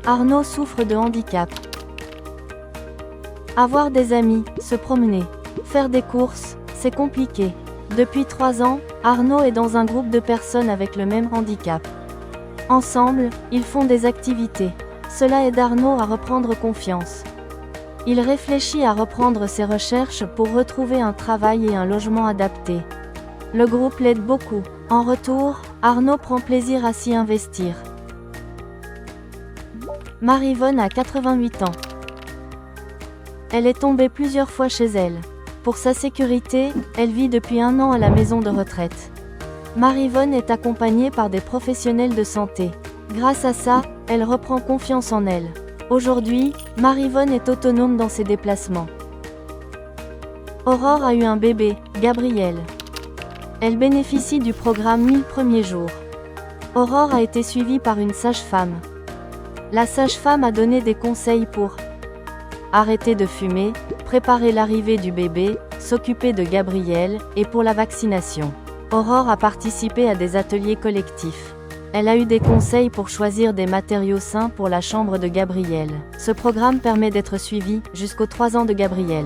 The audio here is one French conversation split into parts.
Arnaud souffre de handicap. Avoir des amis, se promener, faire des courses, c'est compliqué. Depuis 3 ans, Arnaud est dans un groupe de personnes avec le même handicap. Ensemble, ils font des activités. Cela aide Arnaud à reprendre confiance. Il réfléchit à reprendre ses recherches pour retrouver un travail et un logement adapté. Le groupe l'aide beaucoup. En retour, Arnaud prend plaisir à s'y investir. Maryvonne a 88 ans. Elle est tombée plusieurs fois chez elle. Pour sa sécurité, elle vit depuis 1 an à la maison de retraite. Maryvonne est accompagnée par des professionnels de santé. Grâce à ça, elle reprend confiance en elle. Aujourd'hui, Maryvonne est autonome dans ses déplacements. Aurore a eu un bébé, Gabriel. Elle bénéficie du programme 1000 premiers jours. Aurore a été suivie par une sage-femme. La sage-femme a donné des conseils pour arrêter de fumer, préparer l'arrivée du bébé, s'occuper de Gabriel, et pour la vaccination. Aurore a participé à des ateliers collectifs. Elle a eu des conseils pour choisir des matériaux sains pour la chambre de Gabriel. Ce programme permet d'être suivi jusqu'aux 3 ans de Gabriel.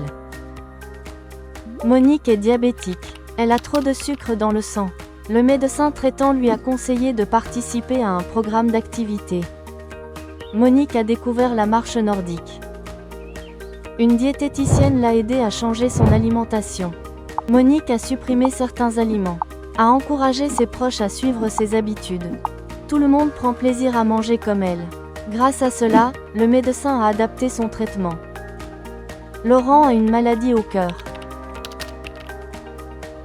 Monique est diabétique. Elle a trop de sucre dans le sang. Le médecin traitant lui a conseillé de participer à un programme d'activité. Monique a découvert la marche nordique. Une diététicienne l'a aidée à changer son alimentation. Monique a supprimé certains aliments, a encouragé ses proches à suivre ses habitudes. Tout le monde prend plaisir à manger comme elle. Grâce à cela, le médecin a adapté son traitement. Laurent a une maladie au cœur.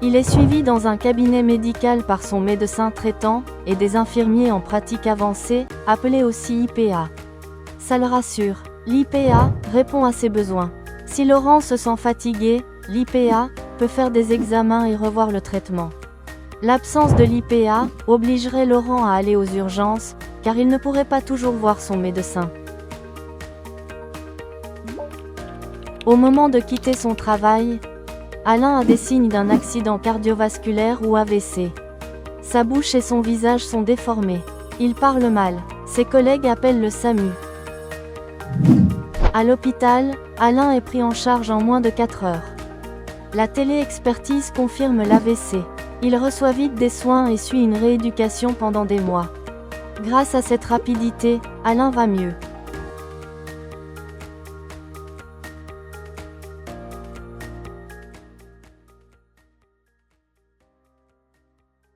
Il est suivi dans un cabinet médical par son médecin traitant et des infirmiers en pratique avancée, appelés aussi IPA. Ça le rassure. L'IPA répond à ses besoins. Si Laurent se sent fatigué, l'IPA peut faire des examens et revoir le traitement. L'absence de l'IPA obligerait Laurent à aller aux urgences, car il ne pourrait pas toujours voir son médecin. Au moment de quitter son travail, Alain a des signes d'un accident cardiovasculaire ou AVC. Sa bouche et son visage sont déformés. Il parle mal. Ses collègues appellent le SAMU. À l'hôpital, Alain est pris en charge en moins de 4 heures. La télé-expertise confirme l'AVC. Il reçoit vite des soins et suit une rééducation pendant des mois. Grâce à cette rapidité, Alain va mieux.